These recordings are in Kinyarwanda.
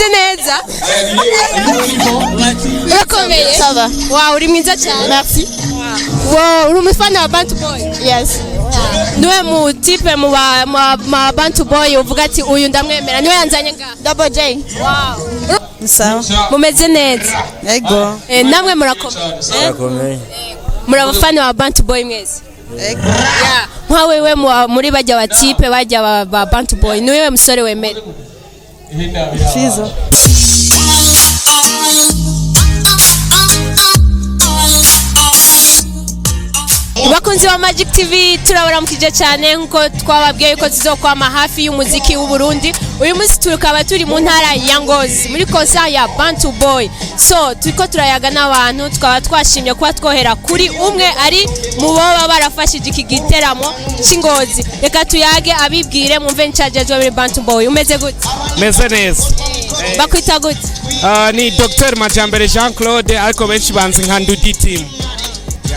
umeze neza urakomeye Ça va. wow uri mwiza cyane Merci. wow uri umufana wa Bantu Boy Yes. niwe mu type mu Bantu Boy uvuga ati uyu ndamwemera niwe yanzanye ngaha Double J. wow Sawa. mumeze neza Ego. namwe murakomeye muri abafana wa Bantu Boy mwese Ego. nka wewe muri bajya ba type bajya ba Bantu Boy niwe musore wemera Fizo. bakunzi ba Magic TV turabaramukije cyane nkuko twababwiye ko tuzokwama hafi y'umuziki w'u Burundi uyu munsi tukaba turi mu ntara ya Ngozi muri concert ya Bantu Boy so turiko turayaga n'abantu tukaba twashimye kuba twohera kuri umwe ari mu boba barafashije iki giteramo cy'Ingozi reka tuyage abibwire mwumve ncagejwe muri Bantu Boy umeze gute meze neza bakwita gute ni Dr Majambere Jean Claude ariko benshi banzi nka Ndudi Team.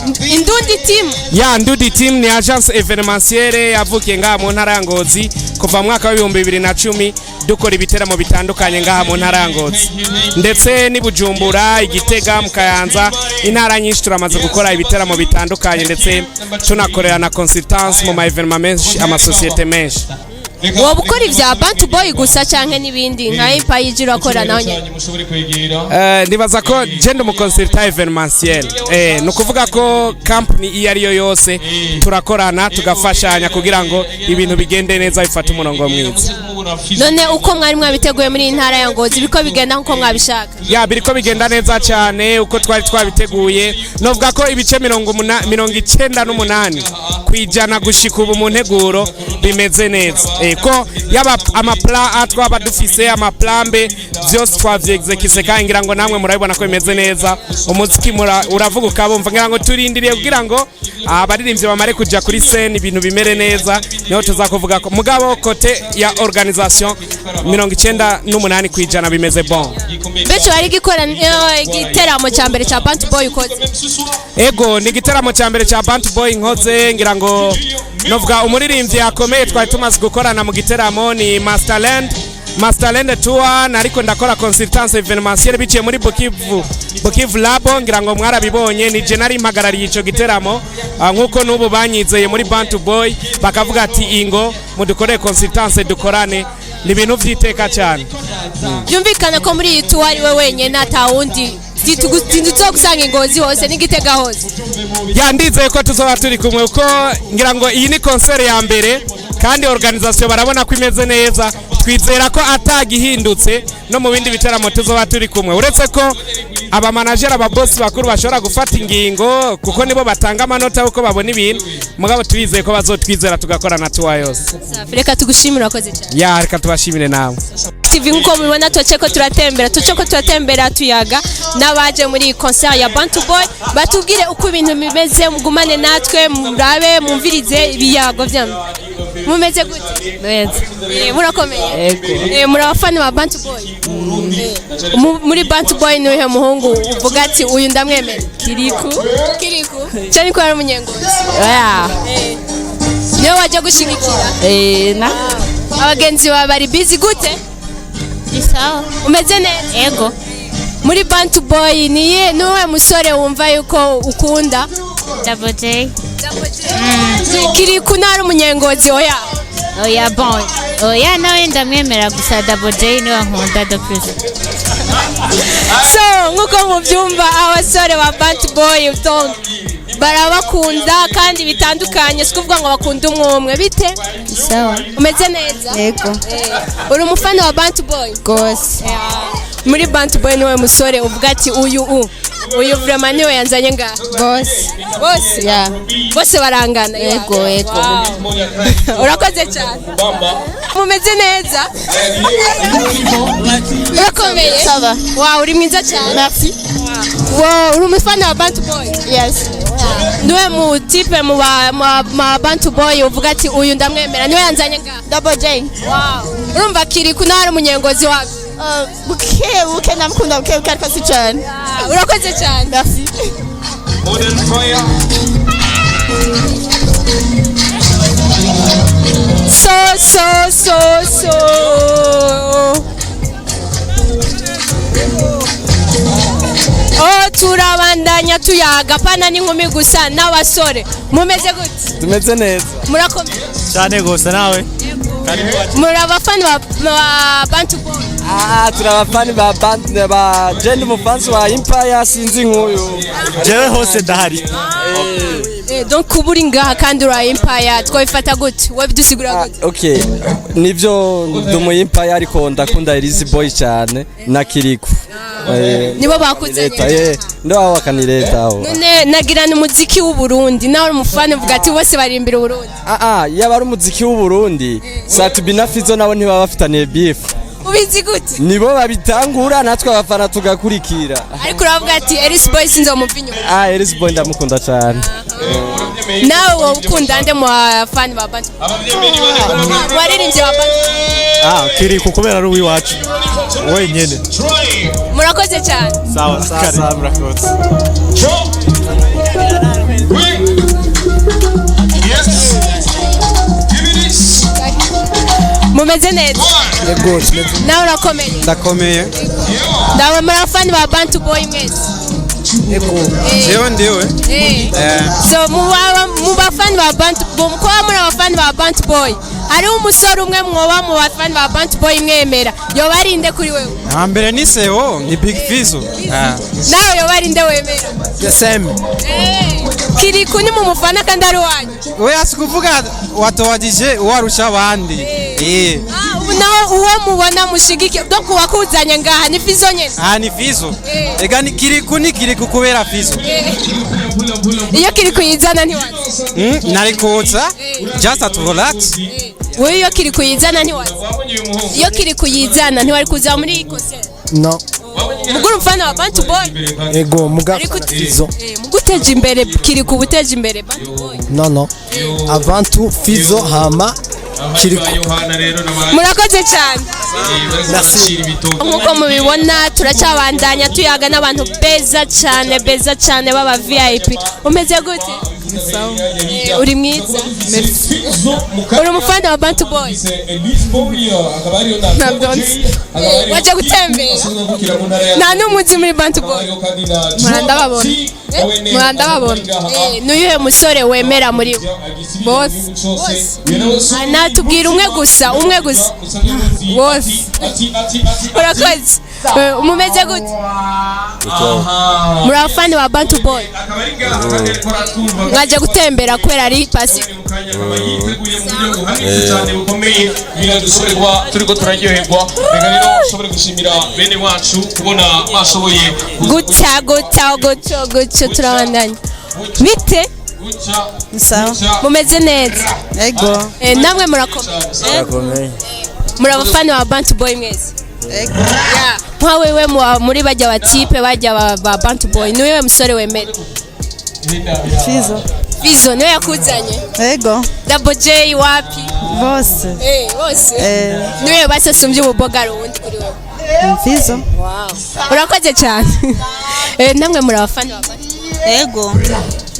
Indundi Team Ya Ndudi Team ni agence evenementielle yavukiye ngaha mu ntara ya Ngozi kuva mu mwaka wa 2010 dukora ibiteramo bitandukanye ngaha mu ntara ya Ngozi ndetse ni Bujumbura Igitega mu Kayanza intara nyinshi turamaze gukora ibiteramo bitandukanye ndetse tunakorera na consultance mu ma evenement menshi ama societe menshi. wowe ukora ibya Bantu Boy gusa canke n'ibindi nka Empire ijira akora nawe nibaza ko genda mu consultant evenementiel nukuvuga ko company iyo ari yo yose turakorana tugafashanya kugira ngo ibintu bigende neza bifate umurongo mwiza. none uko mwari mwabiteguye muri intara ya Ngozi biko bigenda nkuko mwabishaka ya biriko bigenda neza cyane uko twari twabiteguye novuga ko ibice 98 kwijana gushika ubu mu nteguro bimeze neza ko yaba amaplan twaba dufise amaplambe byose twavyexekise kandi ngira ngo namwe murabibona ko bimeze neza umuziki uravuga ukabumva ngira ngo turindiriye kugira ngo abaririmbyi bamare kuja kuri scene ibintu bimere neza niho tuzakuvuga ko mugabo kote ya organisation 98 kwijana bimeze bon becho ari gikora igiteramo cya mbere cya Bantu Boy ukoze ego ni igiteramo cya mbere cya Bantu Boy nkoze ngira ngo novuga umuririmbyi yakomeye twari tumaze gukorana mu giteramo ni Masterland Tour nariko ndakora consultance evenementielle biciye muri Bukivu Labo ngira ngo mwarabibonye ni je nari mpagarariye ico giteramo nkuko nubu banyizeye muri Bantu Boy bakavuga ati ingo mudukoreye consultance dukorane ni ibintu vyiteka cyane byumvikana ko muri iyi tour ari we wenyene atawundi tindutse gusanga Ingozi hose n'Igitega hose yandizeye ko tuzoba turi kumwe uko ngira ngo iyi ni concert ya mbere kandi organisation barabona ko imeze neza twizera ko atagihindutse no mu bindi biteramo tuzoba turi kumwe uretse ko aba manager aba boss bakuru bashobora gufata ingingo kuko nibo batanga amanota uko babona ibintu mugabo turizeye ko bazotwizera tugakora na tour yose reka tugushimira akoze cyane ya reka tubashimire nawe TV nkuko mubibona tuce ko turatembera tuyaga n'abaje muri concert ya Bantu Boy batubwire uko ibintu bimeze mugumane natwe murabe mumvirize ibiyago byamwe mumeze gute Neza. murakomeye Ego. muri abafana ba Bantu Boy muri Bantu Boy niwe muhungu uvuga ati uyu ndamwemera Kiriku cyane ko ari umunyengozi Yeah. niwe waje gushigikira Na. abagenzi baba bari busy gute Isawa. umeze neza Ego. muri Bantu Boy niwe musore wumva yuko ukunda Double J. Kiriku ntari umunyengozi oya Oya bon. Oya nawe ndamwemera gusa Double J niwe nkunda de plus. so nkuko mubyumva abasore ba Bantu Boy barabakunda kandi bitandukanye sikuvuga ngo bakunda umwe bite Sawa. umeze neza Ego. uri umufana wa Bantu Boy Gose. muri Bantu Boy niwe musore uvuga ati uyu vraiment niwe yanzanye ngaha bose Yeah. bose barangana Ego. urakoze cyane mumeze neza urakomeye Ça va. wow uri mwiza cyane Merci. wow uri umufana wa Bantu Boy Yes. niwe mu type mu Bantu Boy uvuga ati uyu ndamwemera niwe yanzanye ngaha Double J. urumva Kiriku ntari umunyengozi wawe Buke namukunda buke ariko si cyane. urakoze cyane Merci. so turabandanya tuyaga pana n'inkumi gusa n'abasore mumeze gute tumeze neza murakomeye cyane gose nawe muri abafana ba Bantu Boy turi abafani ba Jendi umufansi wa Empire sinzi nk'uyu jewe hose ndahari donc kuburi ngaha kandi ura Empire twabifata gute we bidusigura gute okay nivyo ndumu Empire ariko ndakunda Elise Boy cyane na Kiriku nibo bakuze ndo wakanireta aho none nagirana umuziki w'u Burundi nawe umufana uvuga ati bose barimbira u Burundi yaba ari umuziki w'u Burundi Satubi na Fizo nabo ntibaba bafitaniye beef ubizi gute nibo babitangura natwe abafana tugakurikira ariko uravuga ati Elise Boy sinzomumva inyuma Elise Boy ndamukunda cyane nawe wowe ukunda nde mu bafana ba Bantu waririmbye ba Bantu Kiriku kubera ari uwiwacu wenyene murakoze cyane sawa murakoze mumeze neza nawe urakomeye ndakomeye ndawe muri abafana ba Bantu Boy mwese jewe ndiwe so mu bafana ba Bantu Boy mukoba muri abafana ba Bantu Boy hariho umusore umwe mwoba mu bafana ba Bantu Boy mwemera yoba arinde kuri wewe mbere ni Seo ni Big Fizo nawe yoba arinde wemera the same Kiriku ni mu mufana kandi ari wanyu we asikuvuga watowadije warusha abandi nawe uwo mubona mushigike donc wakuzanye ngaha ni Fizo nyene ni Fizo ega ni Kiriku kubera Fizo iyo Kiriku yizana ntiwazi narikotsa just to relax we iyo Kiriku yizana ntiwazi iyo Kiriku yizana ntiwari kuza muri concert no muguru mfana wa Bantu Boy ego Fizo muguteje imbere Kiriku buteje imbere Bantu Boy no Abantu Fizo hama Kiriku murakoze cyane nkuko mubibona turacyabandanya tuyaga n'abantu beza cyane baba VIP umeze gute uri mwiza uri umufana wa Bantu Boy waje gutembera nta n'umuzi muri Bantu Boy murandababona n'uyuhe musore wemera muri bose natubwira umwe gusa bose urakoze mumeze gute muri abafana ba Bantu Boy mwaje gutembera kubera ari pasi turiko turaryoherwa reka rero ushobore gushimira bene wacu kubona mwashoboye gutyo turabandanya bite mumeze neza ego namwe murakomeye muri abafana ba Bantu Boy mwese nka wewe muri bajya batipe bajya ba Bantu Boy niwe musore wemera Fizo niwe yakuzanye ego Double J wapi bose niwe basasumbye ububoga rundi kuri wewe Fizo urakoze cyane namwe muri abafana ba Bantu ego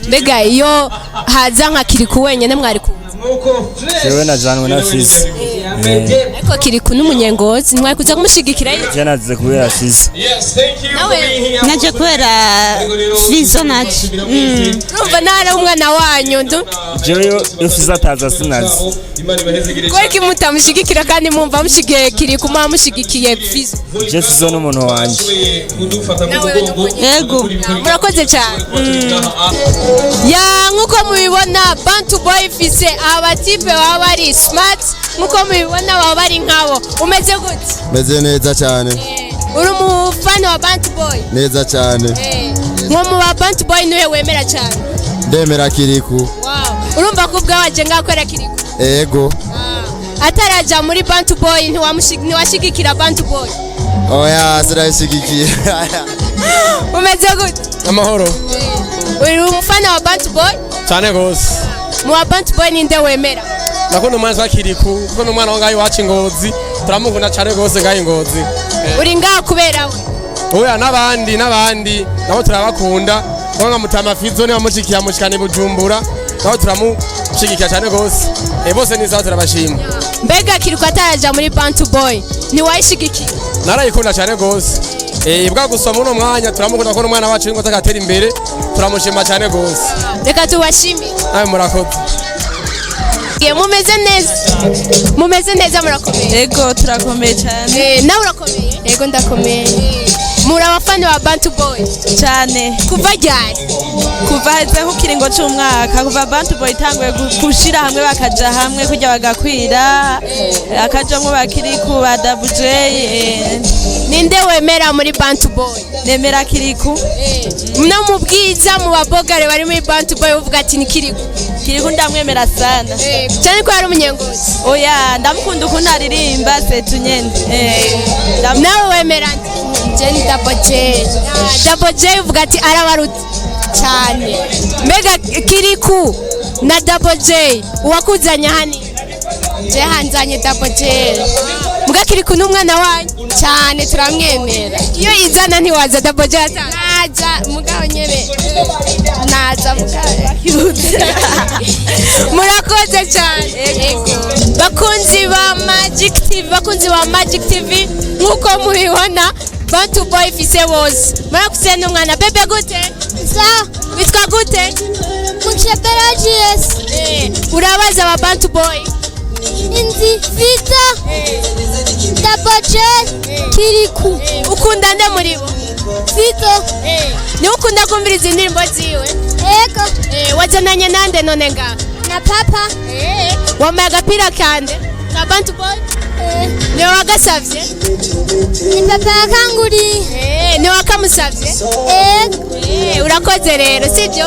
mbega iyo haza nka Kiriku wenyine mwari kuza jewe najanwe na Fizo ariko Kiriku n'umunyengozi mwari kuza kumushigikira je nazize kubera Fizo nawe naje kubera Fizo naje urumva nara umwana wanyu jewe yo Fizo ataza sinazi kweki mutamushigikira kandi mumva mushigikiye Kiriku mushigikiye Fizo je Fizo n'umuntu wanje ego murakoze cyane nkuko mubibona Bantu Boy ifise abatipe baba bari smart nkuko mubibona baba bari nkabo umeze gute meze neza cyane uri umufana wa Bantu Boy neza cyane nko mu ba Bantu Boy niwe wemera cyane ndemera Kiriku urumva ko ubwawaje ngakwera Kiriku ego ataraja muri Bantu Boy ntiwashigikira Bantu Boy oya sirayishigikiye umeze gute amahoro uri umufana wa Bantu Boy cyane gose mu wa Bantu Boy ninde wemera nakunda umwana wa Kiriku kuko n'umwana wa ngayi wacu Ngozi turamukunda cyane gose ngayi Ngozi uri ngaha kubera we oya n'abandi nabo turabakunda kuko nka Mutama Fizo niwe wamushikiye amushikana Bujumbura nabo turamushigikira cyane gose bose ni sawa turabashima mbega Kiriku ataraja muri Bantu Boy ntiwayishigikiye narayikunda cyane gose bwa gusa muri uno mwanya turamukunda ko n'umwana wacu ngo atakatera imbere turamushima cyane gose. Reka tubashimire. Nawe murakoze. Mumeze neza murakomeye. Yego turakomeye cyane. Nawe urakomeye? Yego ndakomeye. Muri abafana ba Bantu Boy cyane. Kuva ryari? Kuva heze nk'ikiringo cy'umwaka kuva Bantu Boy itanguye gushira hamwe bakaja hamwe kujya bagakwira akajamwe bakiriku ba WJ. Ninde wemera muri Bantu Boy? Nemera Kiriku. No mu bwiza mu babogare bari muri Bantu Boy uvuga ati ni Kiriku. Kiriku ndamwemera sana. Cyane ko ari umunyengozi. Oya ndamukunda ukuntu aririmba setu nyene. Nawe wemera Jenny Double J. Double J uvuga ati arabaruta cyane. Mbega Kiriku na Double J uwakuzanya hani? Je hanzanye Double J. Mbega Kiriku n'umwana wanyu Cyane turamwemera. iyo izana ntiwaza Double J atanga. Naza mugabo nyene. Naza mugabo. Murakoze cyane. Bakunzi ba Magic TV nkuko mubibona Bantu Boy ifise bose. Murakuze n'umwana bebe gute? Witwa gute? Munchepera GS. Urabaza ba Bantu Boy. Inzi Vita. Double J. Kiriku. Ukunda nde muri bo? Vita. Ni ukunda kumviriza indirimbo ziwe? Ego. Wazananye nande none nga? Na papa. Wambaye agapira kande? Ka Bantu Boy? Ni wagasavye? Ni papa yakanguriye. Ni wakamusavye? Ego. Urakoze rero sibyo?